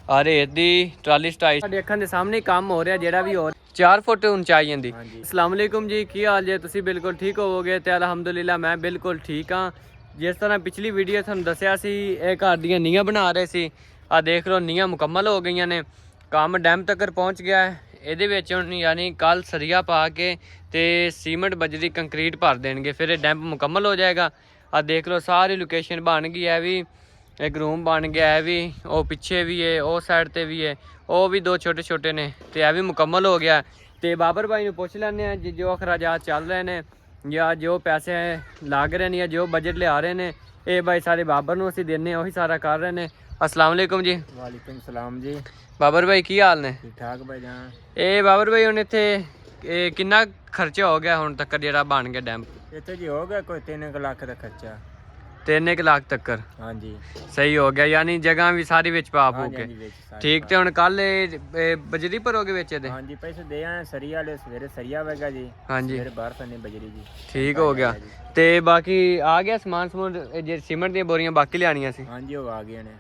ਆ ਰੇਤ ਦੀ ਟਰਾਲੀ ਸਟਾਈ ਸਾਡੇ ਅੱਖਾਂ ਦੇ ਸਾਹਮਣੇ ਕੰਮ ਹੋ ਰਿਹਾ ਜਿਹੜਾ ਵੀ ਹੋ 4 ਫੁੱਟ ਉਚਾਈ ਜਾਂਦੀ। अस्सलाम वालेकुम जी, की हाल जे? तुसी बिल्कुल ठीक होवोगे ते अलहमदुलिल्लाह मैं बिल्कुल ठीक हाँ। जिस तरह पिछली वीडियो तुहानू दस्सिया सी ये घर दियां नींहां बना रहे सी, आ देख लो नींहां मुकम्मल हो गई ने, काम डैम तक पहुँच गया है। ਇਹਦੇ ਵਿੱਚ ਹੁਣ यानी कल सरिया पा के ते सीमेंट बजरी कंक्रीट भर देंगे, फिर ये डैम्प मुकम्मल हो जाएगा। आ देख लो सारी लोकेशन बन गई है, भी एक रूम बन गया है, भी वो पीछे भी है, वो साइड ते भी है, वो भी 2 छोटे छोटे ने, तो यह भी मुकम्मल हो गया। तो बाबर भाई को पूछ लें जो अखराजात चल रहे हैं या जो पैसे लग रहे हैं या जो बजट लिया रहे हैं, ये भाई सारे बाबर को असीं देने, वही सारा कर रहे हैं। अस्सलाम वालेकुम जी। वालेकुम सलाम जी। बाबर भाई की हाल ने? ठीक ठाक भाई जान। ਇਹ ਬਾਬਰ ਭਾਈ ਹੁਣ ਇੱਥੇ ਕਿੰਨਾ ਖਰਚਾ ਹੋ ਗਿਆ ਹੁਣ ਤੱਕ ਜਿਹੜਾ ਬਣ ਗਿਆ ਡੈਮ? ਇੱਥੇ ਜੀ ਹੋ ਗਿਆ ਕੋਈ 3 ਲੱਖ ਦਾ ਖਰਚਾ। 3 ਲੱਖ ਤੱਕ? ਹਾਂਜੀ ਸਹੀ ਹੋ ਗਿਆ, ਯਾਨੀ ਜਗ੍ਹਾ ਵੀ ਸਾਰੀ ਵਿੱਚ ਪਾ ਪੂ ਕੇ ਠੀਕ। ਤੇ ਹੁਣ ਕੱਲ ਬਜਰੀ ਭਰੋਗੇ ਵਿੱਚ ਇਹਦੇ? ਹਾਂਜੀ ਪੈਸੇ ਦੇ ਆਏ ਸਰੀਆ ਵਾਲੇ, ਸਵੇਰੇ ਸਰੀਆ ਵਗਾ ਜੀ। ਹਾਂਜੀ ਫਿਰ ਬਾਹਰ ਫਨੇ ਬਜਰੀ ਜੀ। ਠੀਕ ਹੋ ਗਿਆ। ਤੇ ਬਾਕੀ ਆ ਗਿਆ ਸਮਾਨ ਜੇ ਸੀਮੈਂਟ ਦੀਆਂ ਬੋਰੀਆਂ ਬਾਕੀ ਲਿਆਣੀਆਂ ਸੀ? ਹਾਂਜੀ ਉਹ ਆ ਗਏ ਨੇ।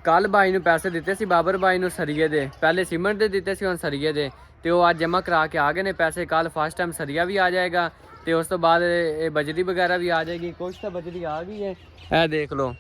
ਕੱਲ ਭਾਈ ਨੂੰ ਪੈਸੇ ਦਿੱਤੇ ਸੀ ਬਾਬਰ ਭਾਈ ਨੂੰ ਸਰੀਏ ਦੇ, ਪਹਿਲੇ ਸੀਮੈਂਟ ਦੇ ਦਿੱਤੇ ਸੀ, ਹੁਣ ਸਰੀਏ ਦੇ, ਤੇ ਉਹ ਅੱਜ ਜਮ੍ਹਾਂ ਕਰਾ ਕੇ ਆ ਗਏ ਨੇ ਪੈਸੇ। ਕੱਲ ਫਸਟ ਟਾਈਮ ਸਰੀਆ ਵੀ ਆ ਜਾਏਗਾ ਤੇ ਉਸ ਤੋਂ ਬਾਅਦ ਇਹ ਬਜਰੀ ਵਗੈਰਾ ਵੀ ਆ ਜਾਏਗੀ। ਕੁਛ ਤਾਂ ਬਜਰੀ ਆ ਗਈ ਹੈ, ਇਹ ਦੇਖ ਲਓ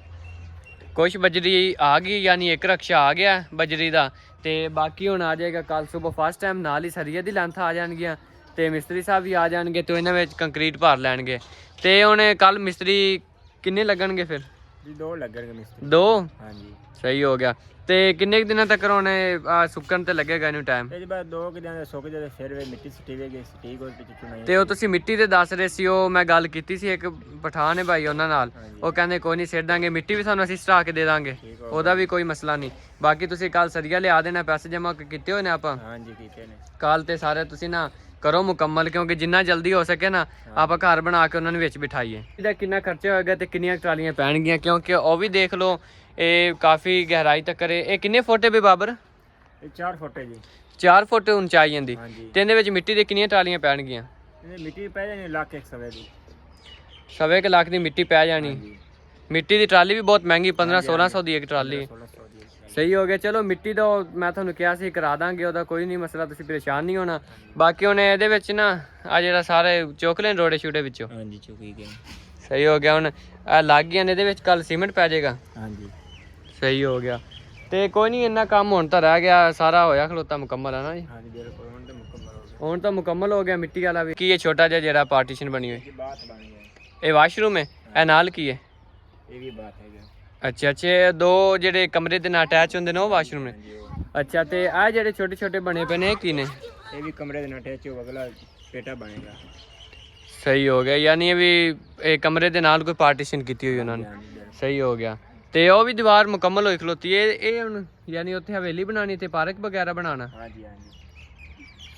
ਕੁਛ ਬਜਰੀ ਆ ਗਈ, ਯਾਨੀ ਇੱਕ ਰਕਸ਼ਾ ਆ ਗਿਆ ਬਜਰੀ ਦਾ, ਤੇ ਬਾਕੀ ਹੁਣ ਆ ਜਾਏਗਾ ਕੱਲ ਸਵੇਰ ਫਸਟ ਟਾਈਮ। ਨਾਲ ਹੀ ਸਰੀਏ ਦੀ ਲੈਂਥ ਆ ਜਾਣਗੀਆਂ ਤੇ ਮਿਸਤਰੀ ਸਾਹਿਬ ਵੀ ਆ ਜਾਣਗੇ ਤੇ ਇਹਨਾਂ ਵਿੱਚ ਕੰਕਰੀਟ ਭਰ ਲੈਣਗੇ। ਤੇ ਹੁਣ ਕੱਲ ਮਿਸਤਰੀ ਕਿੰਨੇ ਲੱਗਣਗੇ ਫਿਰ? ਜੀ 2 ਲੱਗਣਗੇ ਮਿਸਤਰੀ। 2? ਹਾਂਜੀ ਸਹੀ ਹੋ ਗਿਆ। ਤੇ ਕਿੰਨੇ ਦਿਨਾਂ ਤੱਕ ਉਹਨੇ ਸੁੱਕਣ ਤੇ ਲੱਗੇਗਾ ਇਹਨੂੰ ਟਾਈਮ? ਇਹ ਬਾਅਦ 2 ਦਿਨਾਂ ਦੇ ਸੁੱਕ ਜਾਵੇ, ਫਿਰ ਵੀ ਮਿੱਟੀ ਸਟੀਵੇਗੀ, ਸਟੀਕ ਹੋ ਪਿੱਛੇ ਚੁਣਾਈ। ਤੇ ਉਹ ਤੁਸੀਂ ਮਿੱਟੀ ਦੇ ਦੱਸ ਰਹੇ ਸੀ, ਉਹ ਮੈਂ ਗੱਲ ਕੀਤੀ ਸੀ ਇੱਕ ਪਠਾਨ ਹੈ ਭਾਈ ਉਹਨਾਂ ਨਾਲ, ਉਹ ਕਹਿੰਦੇ ਕੋਈ ਨਹੀਂ ਸਿੱਟ ਦਾਂਗੇ, ਮਿੱਟੀ ਵੀ ਤੁਹਾਨੂੰ ਅਸੀਂ ਸਟਾ ਕੇ ਦੇ ਦਾਂਗੇ, ਉਹਦਾ ਵੀ ਕੋਈ ਮਸਲਾ ਨਹੀਂ। ਬਾਕੀ ਤੁਸੀਂ ਕੱਲ ਸਰੀਆ ਲਿਆ ਦੇਣਾ, ਪੈਸੇ ਜਮ੍ਹਾਂ ਕੀਤੇ ਹੋਏ ਨੇ ਆਪਾਂ? ਹਾਂਜੀ ਕੀਤੇ ਨੇ। ਕੱਲ ਤੇ ਸਾਰੇ ਤੁਸੀਂ ਨਾ ਕਰੋ ਮੁਕੰਮਲ, ਕਿਉਂਕਿ ਜਿੰਨਾ ਜਲਦੀ ਹੋ ਸਕੇ ਨਾ ਆਪਾਂ ਘਰ ਬਣਾ ਕੇ ਉਹਨਾਂ ਨੂੰ ਵਿੱਚ ਬਿਠਾਈਏ। ਇਹਦਾ ਕਿੰਨਾ ਖਰਚਾ ਹੋਏਗਾ ਤੇ ਕਿੰਨੀਆਂ ਟਰਾਲੀਆਂ ਪੈਣਗੀਆਂ, ਕਿਉਂਕਿ ਉਹ ਵੀ ਦੇਖ ਲਓ ਇਹ ਕਾਫੀ ਗਹਿਰਾਈ ਤੱਕ ਕਰੇ। ਇਹ ਕਿੰਨੇ ਫੁੱਟ ਹੈ ਵੀ ਬਾਬਰ? ਇਹ 4 ਫੁੱਟ ਹੈ ਜੀ। 4 ਫੁੱਟ ਉਚਾਈ ਜਾਂਦੀ ਤੇ ਇਹਦੇ ਵਿੱਚ ਮਿੱਟੀ ਦੇ ਕਿੰਨੀਆਂ ਟਰਾਲੀਆਂ ਪੈਣਗੀਆਂ? ਇਹਦੇ ਮਿੱਟੀ ਪੈ ਜਾਣੀ ਲੱਖ 100 ਦੀ। 1.25 ਲੱਖ ਦੀ ਮਿੱਟੀ ਪੈ ਜਾਣੀ। ਮਿੱਟੀ ਦੀ ਟਰਾਲੀ ਵੀ ਬਹੁਤ ਮਹਿੰਗੀ, 1500-1600 ਦੀ ਇੱਕ ਟਰਾਲੀ। ਸਹੀ ਹੋ ਗਿਆ। ਚਲੋ ਮਿੱਟੀ ਦਾ ਮੈਂ ਤੁਹਾਨੂੰ ਕਿਹਾ ਸੀ ਕਰਾ ਦਾਂਗੇ, ਉਹਦਾ ਕੋਈ ਨਹੀਂ ਮਸਲਾ, ਤੁਸੀਂ ਪਰੇਸ਼ਾਨ ਨਹੀਂ ਹੋਣਾ। ਬਾਕੀ ਉਹਨੇ ਇਹਦੇ ਵਿੱਚ ਨਾ ਆ ਜਿਹੜਾ ਸਾਰੇ ਚੁੱਕ ਲੈਣ ਰੋੜੇ ਛੋਟੇ ਵਿੱਚੋਂ। ਹਾਂਜੀ ਚੁੱਕੀ ਗਏ। ਸਹੀ ਹੋ ਗਿਆ। ਹੁਣ ਆ ਲੱਗ ਗਈਆਂ ਨੇ, ਇਹਦੇ ਵਿੱਚ ਕੱਲ ਸੀਮੈਂਟ ਪੈ ਜਾਏਗਾ। ਹਾਂਜੀ ਸਹੀ ਹੋ ਗਿਆ। ਤੇ ਕੋਈ ਨਹੀਂ, ਇੰਨਾ ਕੰਮ ਹੁਣ ਤਾਂ ਰਹਿ ਗਿਆ, ਸਾਰਾ ਹੋਇਆ ਖਲੋਤਾ ਮੁਕੰਮਲ ਹੈ ਨਾ ਜੀ? ਹਾਂਜੀ ਬਿਲਕੁਲ, ਹੁਣ ਤਾਂ ਮੁਕੰਮਲ ਹੋ ਗਿਆ। ਹੁਣ ਤਾਂ ਮੁਕੰਮਲ ਹੋ ਗਿਆ ਮਿੱਟੀ ਵਾਲਾ ਵੀ। ਕੀ ਇਹ ਛੋਟਾ ਜਿਹਾ ਜਿਹੜਾ ਪਾਰਟੀਸ਼ਨ ਬਣੀ ਹੋਈ? ਬਾਥ ਬਣ ਗਿਆ। ਇਹ ਵਾਸ਼ਰੂਮ ਹੈ? ਇਹ ਨਾਲ ਕੀ ਹੈ? ਇਹ ਵੀ ਬਾਥ ਹੈਗਾ। ਅੱਛਾ ਅੱਛਾ, 2 ਜਿਹੜੇ ਕਮਰੇ ਦੇ ਨਾਲ ਅਟੈਚ ਹੁੰਦੇ ਨੇ ਉਹ ਵਾਸ਼ਰੂਮ ਨੇ? ਅੱਛਾ। ਤੇ ਆ ਜਿਹੜੇ ਛੋਟੇ ਛੋਟੇ ਬਣੇ ਪਏ ਨੇ ਇਹ ਕੀ ਨੇ? ਇਹ ਵੀ ਕਮਰੇ ਦੇ ਨਾਲ ਅਟੈਚ ਹੋ, ਅਗਲਾ ਪੇਟਾ ਬਣੇਗਾ। ਸਹੀ ਹੋ ਗਿਆ, ਯਾਨੀ ਇਹ ਵੀ ਇਹ ਕਮਰੇ ਦੇ ਨਾਲ ਕੋਈ ਪਾਰਟੀਸ਼ਨ ਕੀਤੀ ਹੋਈ ਉਹਨਾਂ ਨੇ। ਸਹੀ ਹੋ ਗਿਆ। ਤੇ ਉਹ ਵੀ ਦੀਵਾਰ ਮੁਕੰਮਲ ਹੋਈ ਖਲੋਤੀ ਹੈ। ਇਹ ਹੁਣ ਯਾਨੀ ਉੱਥੇ ਹਵੇਲੀ ਬਣਾਉਣੀ ਤੇ ਪਾਰਕ ਵਗੈਰਾ ਬਣਾਉਣਾ? ਹਾਂਜੀ ਹਾਂਜੀ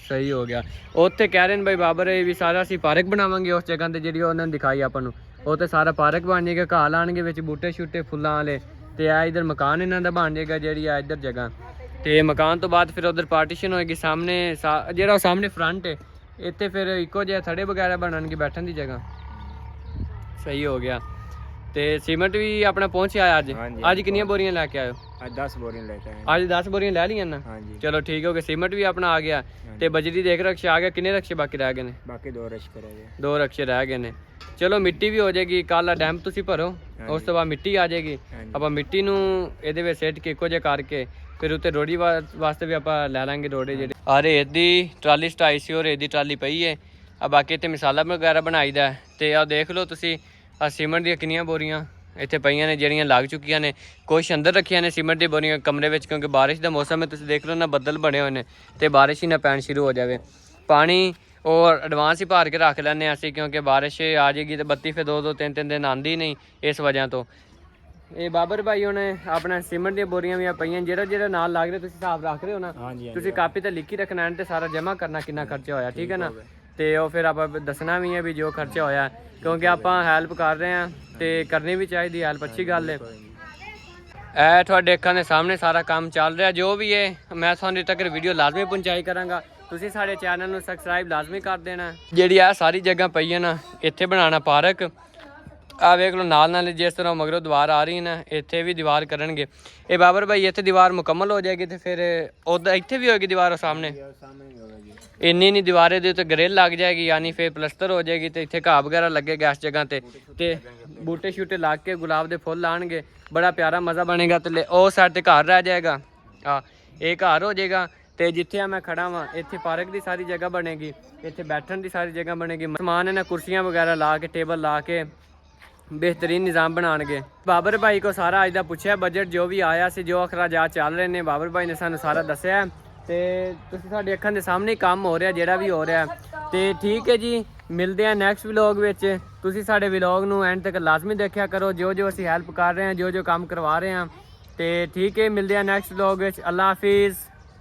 ਸਹੀ ਹੋ ਗਿਆ। ਉੱਥੇ ਕਹਿ ਰਹੇ ਨੇ ਬਾਈ ਬਾਬਰ ਇਹ ਵੀ ਸਾਰਾ ਅਸੀਂ ਪਾਰਕ ਬਣਾਵਾਂਗੇ ਉਸ ਜਗ੍ਹਾ ਤੇ ਜਿਹੜੀ ਉਹਨਾਂ ਨੇ ਦਿਖਾਈ ਆਪਾਂ ਨੂੰ, ਉਹ ਤੇ ਸਾਰਾ ਪਾਰਕ ਬਣ ਜਾਏਗਾ, ਘਾਹ ਲਾਣਗੇ ਵਿੱਚ ਬੂਟੇ ਛੂਟੇ ਫੁੱਲਾਂ ਵਾਲੇ, ਤੇ ਆ ਇਧਰ ਮਕਾਨ ਇਹਨਾਂ ਦਾ ਬਣ ਜਾਏਗਾ ਜਿਹੜੀ ਆ ਇਧਰ ਜਗ੍ਹਾ। ਤੇ ਮਕਾਨ ਤੋਂ ਬਾਅਦ ਫਿਰ ਉਧਰ ਪਾਰਟੀਸ਼ਨ ਹੋਏਗੀ ਸਾਹਮਣੇ, ਜਿਹੜਾ ਉਹ ਸਾਹਮਣੇ ਫਰੰਟ ਹੈ, ਇੱਥੇ ਫਿਰ ਇੱਕੋ ਜਿਹਾ ਥੜੇ ਵਗੈਰਾ ਬਣਨਗੇ ਬੈਠਣ ਦੀ ਜਗ੍ਹਾ। ਸਹੀ ਹੋ ਗਿਆ। ਤੇ ਸੀਮੈਂਟ ਵੀ ਆਪਣਾ ਪਹੁੰਚਿਆ ਅੱਜ? ਅੱਜ ਕਿੰਨੀਆਂ ਬੋਰੀਆਂ ਲੈ ਕੇ ਆਇਓ? ਅੱਜ 10 ਬੋਰੀਆਂ ਲੈ ਕੇ ਆਏ। ਅੱਜ 10 ਬੋਰੀਆਂ ਲੈ ਲਈਆਂ ਨਾ? ਹਾਂਜੀ ਚਲੋ ਠੀਕ ਹੋ ਗਿਆ। ਸੀਮੈਂਟ ਵੀ ਆਪਣਾ ਆ ਗਿਆ ਤੇ ਬਜਰੀ ਦੇਖ ਰਕਸ਼ਾ ਆ ਗਿਆ। ਕਿੰਨੇ ਰਕਸ਼ੇ ਬਾਕੀ ਰਹਿ ਗਏ ਨੇ? ਬਾਕੀ 2 ਰਸ਼ ਰਹਿ ਗਏ। 2 ਰਕਸ਼ੇ ਰਹਿ ਗਏ ਨੇ। ਚਲੋ ਮਿੱਟੀ ਵੀ ਹੋ ਜਾਏਗੀ, ਕੱਲ ਡੈਮ ਤੁਸੀਂ ਭਰੋ, ਉਸ ਤੋਂ ਬਾਅਦ ਮਿੱਟੀ ਆ ਜਾਏਗੀ। ਆਪਾਂ ਮਿੱਟੀ ਨੂੰ ਇਹਦੇ ਵਿੱਚ ਸਿੱਟ ਕੇ ਇੱਕੋ ਜਿਹਾ ਕਰਕੇ ਫਿਰ ਉੱਤੇ ਰੋੜੀ ਵਾਸਤੇ ਵੀ ਆਪਾਂ ਲੈ ਲਾਂਗੇ ਰੋੜੇ ਜਿਹੜੇ। ਆ ਰੇਤ ਦੀ ਟਰਾਲੀ ਸਟਾਈ ਸੀ, ਉਹ ਰੇਤ ਦੀ ਟਰਾਲੀ ਪਈ ਹੈ। ਆ ਬਾਕੀ ਇੱਥੇ ਮਸਾਲਾ ਵਗੈਰਾ ਬਣਾਈਦਾ। ਤੇ ਆ ਦੇਖ ਲਓ ਤੁਸੀਂ ਆ ਸੀਮੈਂਟ ਦੀਆਂ ਕਿੰਨੀਆਂ ਬੋਰੀਆਂ ਇੱਥੇ ਪਈਆਂ ਨੇ ਜਿਹੜੀਆਂ ਲੱਗ ਚੁੱਕੀਆਂ ਨੇ। ਕੁਛ ਅੰਦਰ ਰੱਖੀਆਂ ਨੇ ਸੀਮੈਂਟ ਦੀਆਂ ਬੋਰੀਆਂ ਕਮਰੇ ਵਿੱਚ, ਕਿਉਂਕਿ ਬਾਰਿਸ਼ ਦਾ ਮੌਸਮ ਹੈ। ਤੁਸੀਂ ਦੇਖ ਲਓ ਨਾ ਬੱਦਲ ਬਣੇ ਹੋਏ ਨੇ ਤੇ ਬਾਰਿਸ਼ ਹੀ ਨਾ ਪੈਣ ਸ਼ੁਰੂ ਹੋ ਜਾਵੇ। ਪਾਣੀ ਉਹ ਐਡਵਾਂਸ ਹੀ ਭਰ ਕੇ ਰੱਖ ਲੈਂਦੇ ਹਾਂ ਅਸੀਂ, ਕਿਉਂਕਿ ਬਾਰਿਸ਼ ਆ ਜਾਏਗੀ ਤੇ ਬੱਤੀ ਫਿਰ 2-2 3-3 ਦਿਨ ਆਉਂਦੀ ਨਹੀਂ ਇਸ ਵਜ੍ਹਾ ਤੋਂ। ਇਹ ਬਾਬਰ ਭਾਈ ਹੁਣ ਆਪਣਾ ਸੀਮੈਂਟ ਦੀਆਂ ਬੋਰੀਆਂ ਵੀ ਪਈਆਂ, ਜਿਹੜਾ ਨਾਲ ਲੱਗ ਰਿਹਾ ਤੁਸੀਂ ਹਿਸਾਬ ਰੱਖ ਰਹੇ ਹੋ ਨਾ? ਤੁਸੀਂ ਕਾਪੀ ਤੇ ਲਿਖੀ ਰੱਖਣਾ ਤੇ ਸਾਰਾ ਜਮ੍ਹਾਂ ਕਰਨਾ ਕਿੰਨਾ ਖਰਚਾ ਹੋਇਆ, ਠੀਕ ਹੈ ਨਾ? ਤੇ ਉਹ ਫਿਰ ਆਪਾਂ ਦੱਸਣਾ ਵੀ ਹੈ ਵੀ ਜੋ ਖਰਚਾ ਹੋਇਆ, ਕਿਉਂਕਿ ਆਪਾਂ ਹੈਲਪ ਕਰ ਰਹੇ ਹਾਂ ਤੇ ਕਰਨੀ ਵੀ ਚਾਹੀਦੀ ਹੈਲਪ, ਅੱਛੀ ਗੱਲ ਹੈ। ਇਹ ਤੁਹਾਡੇ ਅੱਖਾਂ ਦੇ ਸਾਹਮਣੇ ਸਾਰਾ ਕੰਮ ਚੱਲ ਰਿਹਾ ਜੋ ਵੀ ਹੈ। ਮੈਂ ਤੁਹਾਨੂੰ ਤੱਕ ਵੀਡੀਓ ਲਾਜ਼ਮੀ ਪਹੁੰਚਾਈ ਕਰਾਂਗਾ। ਤੁਸੀਂ ਸਾਡੇ ਚੈਨਲ ਨੂੰ ਸਬਸਕ੍ਰਾਈਬ ਲਾਜ਼ਮੀ ਕਰ ਦੇਣਾ। ਜਿਹੜੀ ਆ ਸਾਰੀ ਜਗ੍ਹਾ ਪਈ ਹੈ ਨਾ, ਇੱਥੇ ਬਣਾਉਣਾ ਪਾਰਕ, ਆ ਵੇਖ ਲਓ ਨਾਲ ਜਿਸ ਤਰ੍ਹਾਂ ਮਗਰੋਂ ਦੀਵਾਰ ਆ ਰਹੀ ਨਾ, ਇੱਥੇ ਵੀ ਦੀਵਾਰ ਕਰਨਗੇ ਇਹ ਬਾਬਰ ਭਾਈ। ਇੱਥੇ ਦੀਵਾਰ ਮੁਕੰਮਲ ਹੋ ਜਾਏਗੀ ਤੇ ਫਿਰ ਉਧਰ ਇੱਥੇ ਵੀ ਹੋਏਗੀ ਦੀਵਾਰ ਸਾਹਮਣੇ। ਇੰਨੀ ਨਹੀਂ ਦੀਵਾਰੇ ਦੇ ਉੱਤੇ ਗ੍ਰਿਲ ਲੱਗ ਜਾਏਗੀ, ਯਾਨੀ ਫਿਰ ਪਲਸਤਰ ਹੋ ਜਾਏਗੀ ਤੇ ਇੱਥੇ ਘਾਹ ਵਗੈਰਾ ਲੱਗੇਗਾ ਇਸ ਜਗ੍ਹਾ ਤੇ ਬੂਟੇ ਸ਼ੂਟੇ ਲਾ ਕੇ ਗੁਲਾਬ ਦੇ ਫੁੱਲ ਲਾਣਗੇ, ਬੜਾ ਪਿਆਰਾ ਮਜ਼ਾ ਬਣੇਗਾ। ਤੇ ਉਹ ਸਾਈਡ ਤੇ ਘਰ ਰਹਿ ਜਾਏਗਾ, ਇਹ ਘਰ ਹੋ ਜਾਏਗਾ। ਤੇ ਜਿੱਥੇ ਮੈਂ ਖੜਾ ਵਾਂ ਇੱਥੇ ਪਾਰਕ ਦੀ ਸਾਰੀ ਜਗ੍ਹਾ ਬਣੇਗੀ, ਇੱਥੇ ਬੈਠਣ ਦੀ ਸਾਰੀ ਜਗ੍ਹਾ ਬਣੇਗੀ। ਸਮਾਨ ਇਹਨਾਂ ਕੁਰਸੀਆਂ ਵਗੈਰਾ ਲਾ ਕੇ ਟੇਬਲ ਲਾ ਕੇ ਬਿਹਤਰੀਨ ਨਿਜ਼ਾਮ ਬਣਾਉਣਗੇ। ਬਾਬਰ ਭਾਈ ਕੋ ਸਾਰਾ ਅੱਜ ਦਾ ਪੁੱਛਿਆ ਬਜਟ ਜੋ ਵੀ ਆਇਆ ਸੀ, ਜੋ ਅਖਰਾਜਾਤ ਚੱਲ ਰਹੇ ਨੇ, ਬਾਬਰ ਭਾਈ ਨੇ ਸਾਨੂੰ ਸਾਰਾ ਦੱਸਿਆ ਤੇ ਤੁਸੀਂ ਸਾਡੇ ਅੱਖਾਂ ਦੇ ਸਾਹਮਣੇ ਕੰਮ ਹੋ ਰਿਹਾ ਜਿਹੜਾ ਵੀ ਹੋ ਰਿਹਾ। ਤੇ ਠੀਕ ਹੈ ਜੀ, ਮਿਲਦੇ ਆ ਨੈਕਸਟ ਵਲੌਗ ਵਿੱਚ। ਤੁਸੀਂ ਸਾਡੇ ਵਲੌਗ ਨੂੰ ਐਂਡ ਤੱਕ ਲਾਜ਼ਮੀ ਦੇਖਿਆ ਕਰੋ, ਜੋ ਅਸੀਂ ਹੈਲਪ ਕਰ ਰਹੇ ਹਾਂ, ਜੋ ਕੰਮ ਕਰਵਾ ਰਹੇ ਹਾਂ। ਤੇ ਠੀਕ ਹੈ, ਮਿਲਦੇ ਆ ਨੈਕਸਟ ਵਲੌਗ ਵਿੱਚ। ਅੱਲਾ ਹਾਫਿਜ਼।